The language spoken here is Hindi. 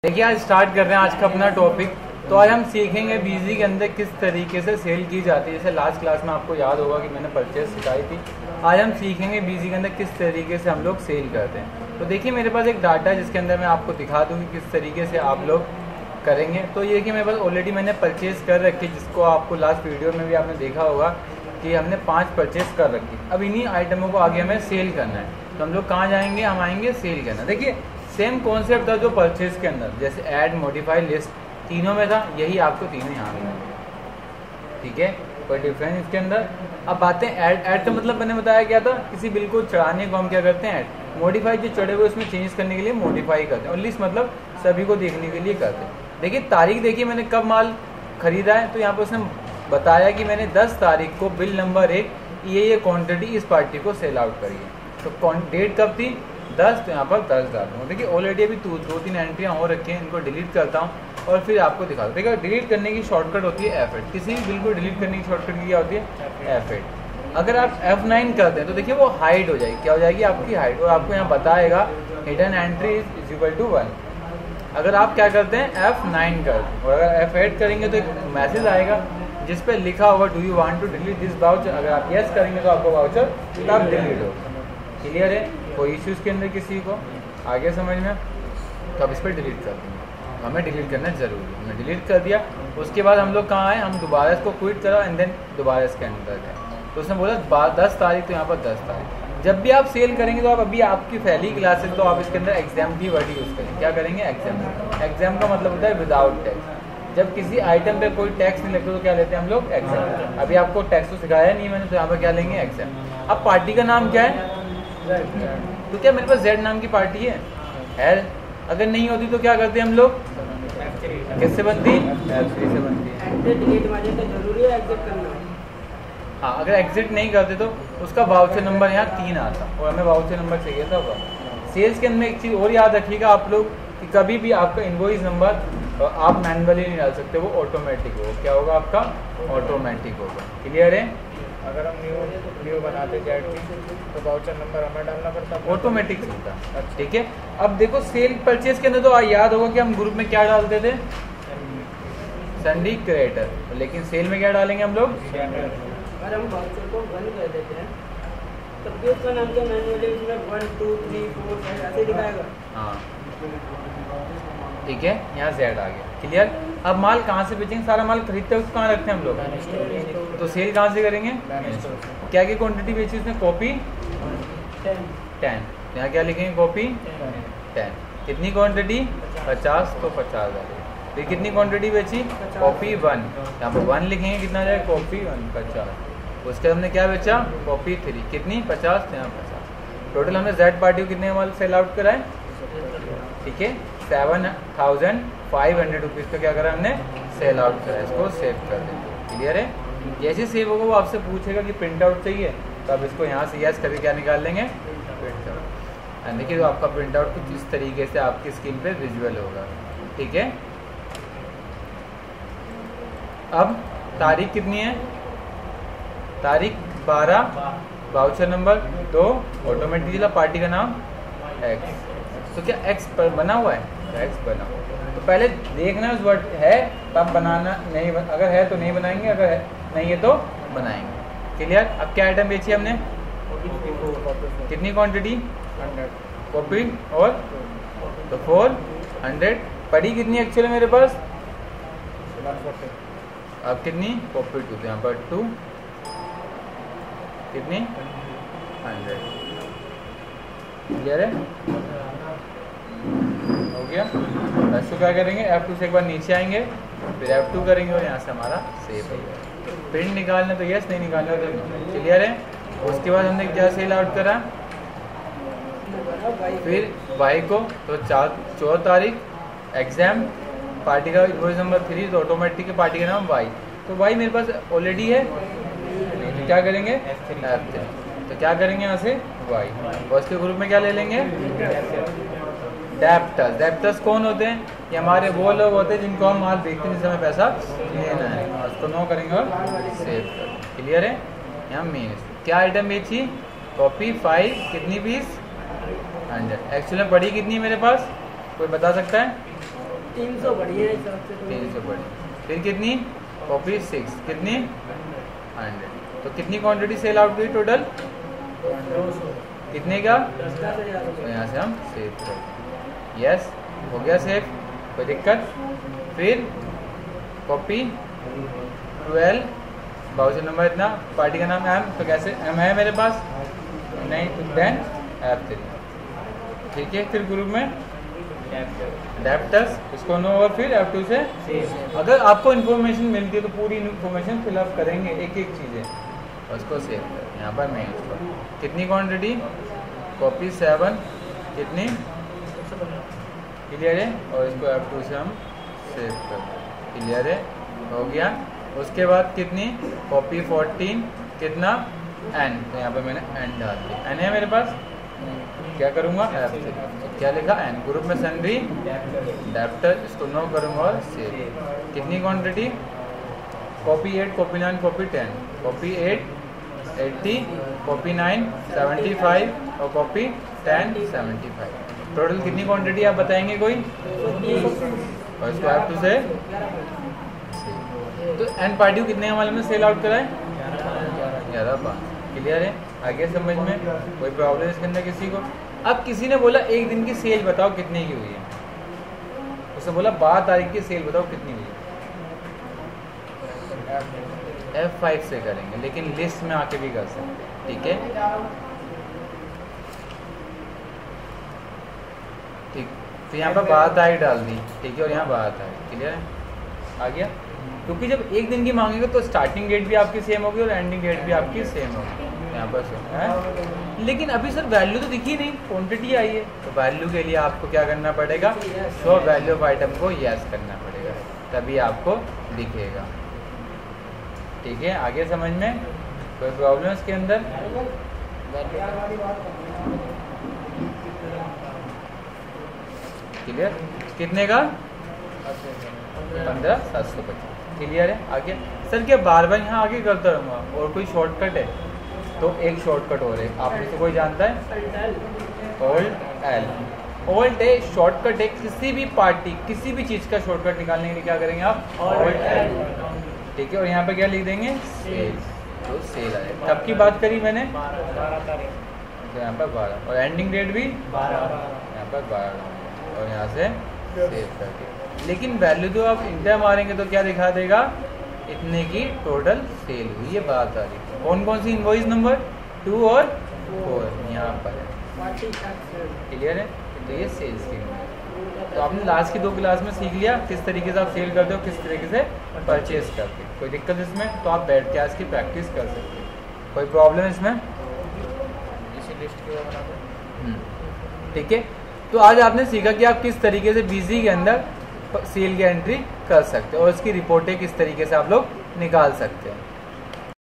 देखिए आज स्टार्ट कर रहे हैं आज का अपना टॉपिक। तो आज हम सीखेंगे बीजी के अंदर किस तरीके से सेल की जाती है। जैसे लास्ट क्लास में आपको याद होगा कि मैंने परचेज सिखाई थी। आज हम सीखेंगे बीजी के अंदर किस तरीके से हम लोग सेल करते हैं। तो देखिए मेरे पास एक डाटा है जिसके अंदर मैं आपको दिखा दूँ कि किस तरीके से आप लोग करेंगे। तो ये कि मेरे पास ऑलरेडी मैंने परचेज़ कर रखी, जिसको आपको लास्ट वीडियो में भी आपने देखा होगा कि हमने 5 परचेज़ कर रखी। अब इन्हीं आइटमों को आगे हमें सेल करना है। तो हम लोग कहाँ जाएंगे, हम आएंगे सेल करना। देखिए सेम कॉन्सेप्ट था जो परचेज के अंदर, जैसे ऐड, मॉडिफाई, लिस्ट तीनों में था, यही आपको तीनों यहाँ में। ठीक है, कोई डिफरेंस इसके अंदर। अब बातें ऐड का मतलब मैंने बताया क्या था, किसी बिल को चढ़ाने को हम क्या करते हैं ऐड। मॉडिफाई जो चढ़े हुए उसमें चेंज करने के लिए मॉडिफाई करते हैं, और लिस्ट मतलब सभी को देखने के लिए करते हैं। देखिए तारीख देखिए मैंने कब माल खरीदा है, तो यहाँ पर उसने बताया कि मैंने 10 तारीख को बिल नंबर 1 ये क्वान्टिटी इस पार्टी को सेल आउट करी है। तो डेट कब थी 10, तो यहाँ पर 10 डालता हूँ। देखिए ऑलरेडी अभी 2-3 एंट्रियाँ हो रखी हैं, इनको डिलीट करता हूँ और फिर आपको दिखा दूँ। देखिए डिलीट करने की शॉर्टकट होती है F8। किसी भी बिल को डिलीट करने की शॉर्टकट क्या होती है F8। अगर आप F9 करते हैं तो देखिए वो हाइड हो जाएगी, क्या हो जाएगी आपकी हाइड, और आपको यहाँ बताएगा hidden entry is equal to 1। अगर आप क्या करते हैं F9 करते हैं, और अगर F8 करेंगे तो एक मैसेज आएगा जिस पे लिखा होगा do you want to delete this voucher. अगर आप यस करेंगे तो आपको वाउचर तब डिलीट होगा। क्लियर है, कोई इश्यूज़ के अंदर किसी को आगे समझ में, तो आप इस पर डिलीट कर देंगे। हमें डिलीट करना जरूरी है, हमने डिलीट कर दिया। उसके बाद हम लोग कहाँ आए, हम दोबारा इसको क्विट करा एंड देन दोबारा इसके अंदर गए। तो उसने बोला 10 तारीख, तो यहाँ पर 10 तारीख। जब भी आप सेल करेंगे तो आप अभी आपकी पहली क्लास है तो आप इसके अंदर एग्जाम की वर्ड यूज़ करेंगे। क्या करेंगे, एग्जाम। एग्जाम का मतलब होता है विदाउट टैक्स। जब किसी आइटम पे कोई टैक्स नहीं लगता तो क्या लेते हैं हम लोग, एग्जाम। अभी आपको टैक्स तो सिखाया नहीं मैंने, तो यहाँ पर क्या लेंगे, एग्जाम। अब पार्टी का नाम क्या है, तो क्या मेरे पास Z नाम की पार्टी है। अगर नहीं होती तो क्या करते हैं हम लोग, किससे बनती, F3 से बनती है। हाँ, अगर एग्जिट नहीं करते तो उसका वाउचर नंबर यहाँ 3 आता, और हमें वाउचर नंबर चाहिए था। सेल्स के अंदर एक चीज़ और याद रखिएगा आप लोग कि कभी भी आपका इनवॉइस नंबर आप मैनुअली नहीं डाल सकते, वो ऑटोमेटिक होगा। क्या होगा आपका, ऑटोमेटिक होगा। क्लियर है। अगर हम न्यू बनाते तो वाउचर नंबर हमें डालना पड़ता, ऑटोमेटिक चलता। ठीक है, अब देखो सेल परचेज के अंदर तो याद होगा कि हम ग्रुप में क्या डालते थे, संडी क्रिएटर, लेकिन सेल में क्या डालेंगे हम लोग। अगर हम वाउचर को बंद कर देते हैं तब भी उसका नाम क्या मैनुअली उसमें 1 2 3 4 5 ऐसे दिखाएगा। हाँ ठीक है, यहाँ Z आ गया। क्लियर। अब माल कहाँ से बेचेंगे, सारा माल खरीदते वक्त कहाँ रखते हैं हम लोग, तो सेल कहाँ से करेंगे। क्या की क्वांटिटी बेची उसने, कॉपी 10। यहाँ क्या लिखेंगे, कॉपी 10। कितनी क्वांटिटी, 50, तो 50 डालेंगे। फिर कितनी क्वांटिटी बेची, कॉपी 1, यहाँ पर 1 लिखेंगे, कितना जाए, कॉपी 1 50। उसके हमने क्या बेचा, कॉपी 3, कितनी 50, यहाँ 50। टोटल हमने Z पार्टी को कितने माल सेल आउट कराए, ठीक है 7,500 रुपीज़ का क्या करा हमने, सेल आउट करा। इसको सेव कर देंगे। क्लियर है। जैसे सेव होगा वो आपसे पूछेगा कि प्रिंट आउट चाहिए, तो आप इसको यहाँ से यस करके क्या निकाल लेंगे, प्रिंट आउट। एंड देखिए तो आपका प्रिंट आउट कुछ इस तरीके से आपकी स्क्रीन पे विजुअल होगा। ठीक है। अब तारीख कितनी है, तारीख 12, वाउचर नंबर 2, ऑटोमेटिक पार्टी का नाम X। तो क्या X पर बना हुआ है, तो X बना हुआ है। तो पहले देखना उस वर्ड है तब बनाना, नहीं अगर है तो नहीं बनाएंगे, अगर है नहीं है तो बनाएंगे। क्लियर। अब क्या आइटम बेची हमने, कितनी क्वांटिटी, 100 कॉपी, और तो 400 पड़ी। कितनी एक्चुअली मेरे पास, 140। अब कितनी, कॉपी 2, तो यहाँ पर 2, कितनी 100। क्लियर है, हो गया। ऐसे क्या करेंगे, F2 से एक बार नीचे आएंगे, फिर F2 करेंगे और यहाँ से हमारा सेव हो गया। प्रिंट निकालना तो यस, नहीं निकालना तो नो। क्लियर है। उसके बाद हमने क्या सेल आउट करा, फिर Y को, तो 4 तारीख, एग्जाम, पार्टी का इनवॉइस नंबर 3, तो ऑटोमेटिक पार्टी का नाम Y। तो Y मेरे पास ऑलरेडी है, तो क्या करेंगे F3, तो क्या करेंगे यहाँ से Y। और उसके ग्रुप में क्या ले लेंगे, डेप्टर्स। डेप्टर्स कौन होते हैं, ये हमारे वो लोग होते हैं जिनको हम माल बेचते हैं, जिस समय पैसा लेना है। उसको नो करेंगे और सेव कर। क्लियर है। यहाँ मीन्स क्या आइटम बेची, कॉपी 5, कितनी पीस, 100। एक्चुअली में पड़ी कितनी मेरे पास, कोई बता सकता है, 300 बढ़िया है हिसाब से तो 300 बढ़ी। फिर कितनी कॉपी 6 कितनी 100। तो कितनी क्वांटिटी सेल आउट हुई टोटल 200। कितने का? 10,000 तो यहाँ से हम सेव करें। यस हो गया सेव, कोई दिक्कत? फिर कॉपी 12 बाउचर नंबर इतना, पार्टी का नाम एम, तो कैसे एम है मेरे पास नहीं, तो देन F3 ठीक है। फिर ग्रुप में डेप्टर्स इसको नो और फिर F2 से अगर आपको इन्फॉर्मेशन मिलती है तो पूरी इन्फॉर्मेशन फिलअप करेंगे एक एक चीज़ें और उसको सेव करें। यहाँ पर मैं इसको कितनी क्वांटिटी कॉपी 7 कितनी क्लियर है, और इसको F2 से हम सेव कर क्लियर है हो गया। उसके बाद कितनी कॉपी 14 कितना N, तो यहाँ पर मैंने N डाल दिया, N है मेरे पास, क्या करूँगा F3 क्या लिखा N। ग्रुप में सन्ड्री डेप्टर इसको नो करूँगा और सेव। कितनी quantity copy 8 copy 9 copy 10, copy 8 80 copy 9 75 और कॉपी 10 75। टोटल कितनी क्वांटिटी आप बताएंगे कोई, और इसको F2 से तो एन पार्टी को कितने हमारे में सेल आउट करा है 11 क्लियर है। आगे समझ में कोई प्रॉब्लम इसके अंदर किसी को? अब किसी ने बोला एक दिन की सेल बताओ कितने की हुई है, उसने बोला 12 तारीख की सेल बताओ कितनी हुई है। F5 से करेंगे लेकिन लिस्ट में आके भी कर सकते हैं ठीक है। ठीक तो यहाँ पर 12 तारीख डाल दी ठीक है, और यहाँ 12 तारीख क्लियर है आ गया। क्योंकि जब एक दिन की मांगेंगे तो स्टार्टिंग डेट भी आपकी सेम होगी और एंडिंग डेट भी आपकी सेम होगी यहाँ पर है। लेकिन अभी सर वैल्यू तो दिखी नहीं, क्वांटिटी आई है, तो वैल्यू के लिए आपको क्या करना पड़ेगा, शो वैल्यू ऑफ आइटम को यस करना पड़ेगा, तभी आपको दिखेगा ठीक है। आगे समझ में कोई प्रॉब्लम इसके अंदर? क्लियर कितने का 15,725 क्लियर है। आगे सर क्या बार बार यहाँ आगे करता रहूँगा और कोई शॉर्टकट है? तो एक शॉर्टकट और है, आप में से कोई जानता है? Alt L. ऑल्ट है शॉर्टकट है, किसी भी पार्टी किसी भी चीज़ का शॉर्टकट निकालने के लिए क्या करेंगे आप ऑल्ट एल ठीक है। और यहाँ पे क्या लिख देंगे सेल, तो सेल आए तब की बात करी मैंने 12 तारीख, तो यहाँ पर 12 और एंडिंग डेट भी 12 यहाँ पर 12 और यहाँ से सेव करके। लेकिन वैल्यू तो आप इंटर मारेंगे तो क्या दिखा देगा, इतने की टोटल सेल हुई है 12 तारीख। कौन कौन सी इनवॉइस नंबर 2 और 4 यहाँ पर है क्लियर है। तो ये सेल्स की है। तो आपने लास्ट की 2 क्लास में सीख लिया किस तरीके से आप सेल करते हो, किस तरीके से परचेज करते हो। कोई दिक्कत इसमें? तो आप बैठ के आज की प्रैक्टिस कर सकते हो। कोई प्रॉब्लम इसमें? इसी लिस्ट की बना दो ठीक है। तो आज आपने सीखा कि आप किस तरीके से बीजी के अंदर सेल की एंट्री कर सकते हो और उसकी रिपोर्टें किस तरीके से आप लोग निकाल सकते हैं।